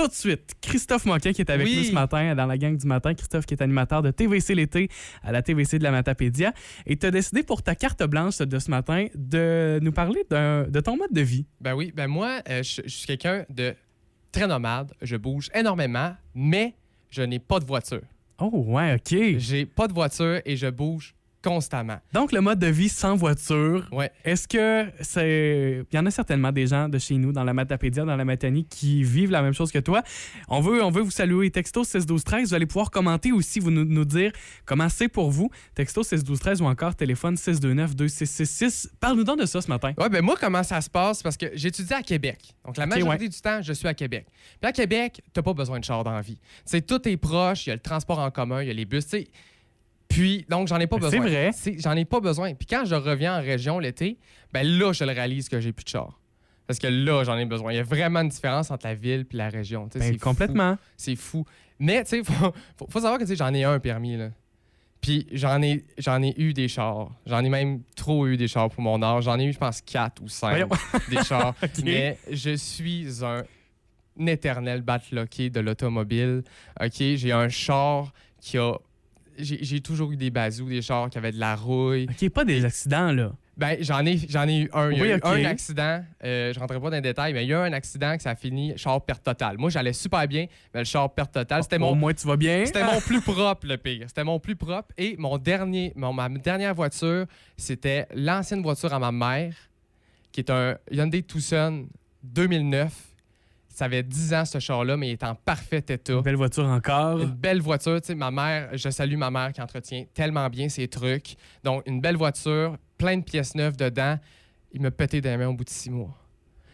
tout de suite Christophe Moquin qui est avec nous ce matin dans la gang du matin. Christophe qui est animateur de TVC l'été à la TVC de la Matapédia. Et tu as décidé pour ta carte blanche de ce matin de nous parler de ton mode de vie. Ben oui, moi, je suis quelqu'un de très nomade. Je bouge énormément, mais je n'ai pas de voiture. Oh ouais, OK. J'ai pas de voiture et je bouge constamment. Donc, le mode de vie sans voiture, ouais. Est-ce que c'est... Il y en a certainement des gens de chez nous, dans la Matapédia, dans la Matanie, qui vivent la même chose que toi. On veut vous saluer. Texto 612-13, vous allez pouvoir commenter aussi, vous nous dire comment c'est pour vous. Texto 612-13 ou encore téléphone 629-2666. Parle-nous donc de ça ce matin. Ouais, ben moi, comment ça se passe? Parce que j'étudie à Québec. Donc, la majorité du temps, je suis à Québec. Puis à Québec, t'as pas besoin de char dans la vie. T'sais, tout est proche, il y a le transport en commun, il y a les bus, tu sais. Puis, donc, j'en ai pas besoin. C'est vrai. J'en ai pas besoin. Puis quand je reviens en région l'été, ben là, je le réalise que j'ai plus de char. Parce que là, j'en ai besoin. Il y a vraiment une différence entre la ville et la région. Ben, complètement. C'est fou. Mais, tu sais, faut savoir que j'en ai un permis, là. Puis j'en ai eu des chars. J'en ai même trop eu des chars pour mon âge. J'en ai eu, je pense, 4 ou 5 des chars. Okay. Mais je suis un éternel battlocké de l'automobile. OK? J'ai un char qui a... J'ai toujours eu des bazous, des chars qui avaient de la rouille. OK, pas des accidents, là. Ben, j'en ai eu un. Il y a eu un accident. Je rentrerai pas dans les détails, mais il y a eu un accident que ça a fini char perte totale. Moi, j'allais super bien, mais le char perte totale, c'était Au moins, tu vas bien. C'était mon plus propre, le pire. C'était mon plus propre. Et ma dernière voiture, c'était l'ancienne voiture à ma mère, qui est un Hyundai Tucson 2009. Ça avait 10 ans, ce char-là, mais il est en parfait état. Une belle voiture encore. Une belle voiture. Tu sais, ma mère, je salue ma mère qui entretient tellement bien ses trucs. Donc, une belle voiture, plein de pièces neuves dedans. Il m'a pété des mains au bout de 6 mois.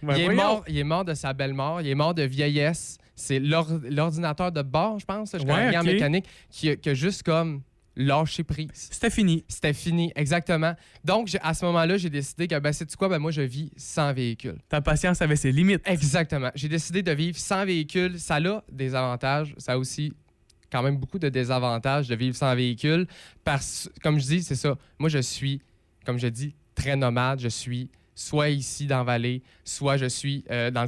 Ben, il est mort de sa belle mort. Il est mort de vieillesse. C'est l'ordinateur de bord, je pense. Je connais en mécanique, qui a juste comme... lâcher prise. C'était fini. C'était fini, exactement. Donc, à ce moment-là, j'ai décidé que, sais-tu quoi, moi, je vis sans véhicule. Ta patience avait ses limites. Exactement. J'ai décidé de vivre sans véhicule. Ça a des avantages. Ça a aussi quand même beaucoup de désavantages de vivre sans véhicule. Parce que, comme je dis, c'est ça. Moi, je suis, comme je dis, très nomade. Je suis soit ici dans la vallée, soit je suis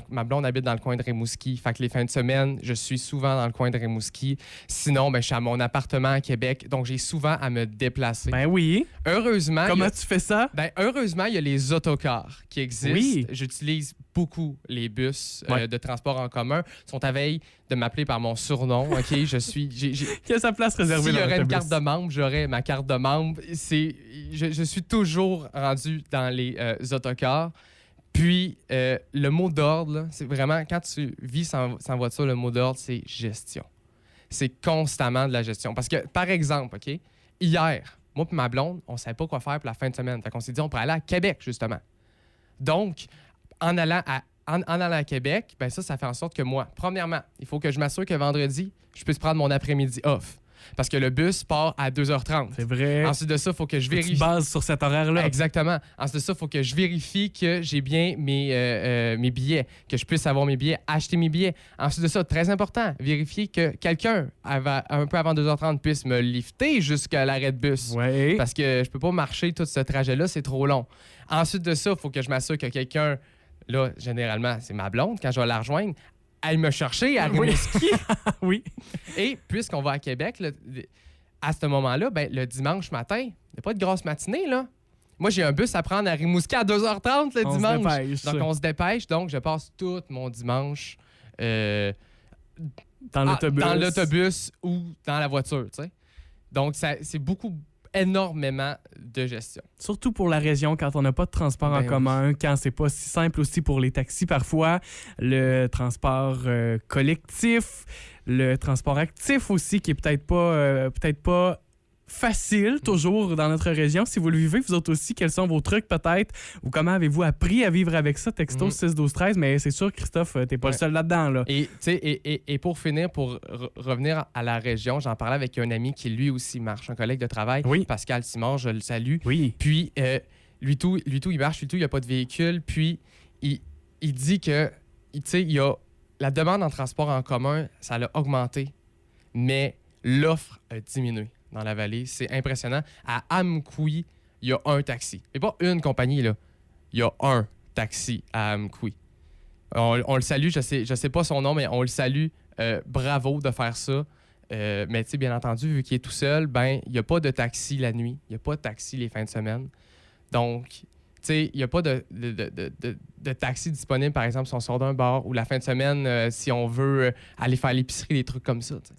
ma blonde habite dans le coin de Rimouski. Fait que les fins de semaine, je suis souvent dans le coin de Rimouski. Sinon, je suis à mon appartement à Québec, donc j'ai souvent à me déplacer. Ben oui. Heureusement... Comment tu fais ça? Ben, heureusement, il y a les autocars qui existent. Oui. J'utilise beaucoup les bus de transport en commun. Ils sont à veille de m'appeler par mon surnom. OK, je suis... Qui a sa place réservée dans l'autobus? S'il y aurait une carte de membre, j'aurais ma carte de membre. Je suis toujours rendu dans les autocars. Puis, le mot d'ordre, là, c'est vraiment... Quand tu vis sans voiture, le mot d'ordre, c'est gestion. C'est constamment de la gestion. Parce que, par exemple, OK, hier, moi et ma blonde, on ne savait pas quoi faire pour la fin de semaine. Fait qu'on s'est dit, on pourrait aller à Québec, justement. Donc, en allant à Québec, ben ça fait en sorte que moi, premièrement, il faut que je m'assure que vendredi, je puisse prendre mon après-midi off. Parce que le bus part à 2h30. C'est vrai. Ensuite de ça, il faut que je vérifie. Tu te bases sur cet horaire-là. Exactement. Ensuite de ça, il faut que je vérifie que j'ai bien mes billets, que je puisse avoir mes billets, acheter mes billets. Ensuite de ça, très important, vérifier que quelqu'un, un peu avant 2h30, puisse me lifter jusqu'à l'arrêt de bus. Ouais. Parce que je peux pas marcher tout ce trajet-là, c'est trop long. Ensuite de ça, il faut que je m'assure que quelqu'un, là, généralement, c'est ma blonde, quand je vais la rejoindre, elle me chercher à Rimouski. Oui. Et puisqu'on va à Québec, là, à ce moment-là, le dimanche matin, il n'y a pas de grosse matinée, là. Moi, j'ai un bus à prendre à Rimouski à 2h30 le dimanche. Se dépêche. Donc, on se dépêche. Donc, je passe tout mon dimanche dans l'autobus ou dans la voiture, tu sais. Donc, c'est énormément de gestion. Surtout pour la région, quand on n'a pas de transport en commun, quand c'est pas si simple aussi pour les taxis parfois, le transport collectif, le transport actif aussi, qui est peut-être pas facile toujours dans notre région. Si vous le vivez, vous autres aussi, quels sont vos trucs peut-être ou comment avez-vous appris à vivre avec ça? Texto 612-13, mais c'est sûr, Christophe, t'es pas le seul là-dedans. Là. Et pour finir, pour revenir à la région, j'en parlais avec un ami qui lui aussi marche, un collègue de travail, Pascal Simard, je le salue. Oui. Puis lui tout, il marche, lui tout, il n'a pas de véhicule. Puis il dit que il y a la demande en transport en commun, ça a augmenté, mais l'offre a diminué dans la vallée. C'est impressionnant. À Amkoui, il y a un taxi. Et pas une compagnie, là. Il y a un taxi à Amkoui. On le salue, je sais pas son nom, mais on le salue. Bravo de faire ça. Mais tu sais, bien entendu, vu qu'il est tout seul, ben il n'y a pas de taxi la nuit. Il n'y a pas de taxi les fins de semaine. Donc, tu sais, il n'y a pas de taxi disponible, par exemple, si on sort d'un bar ou la fin de semaine, si on veut aller faire l'épicerie, des trucs comme ça. T'sais.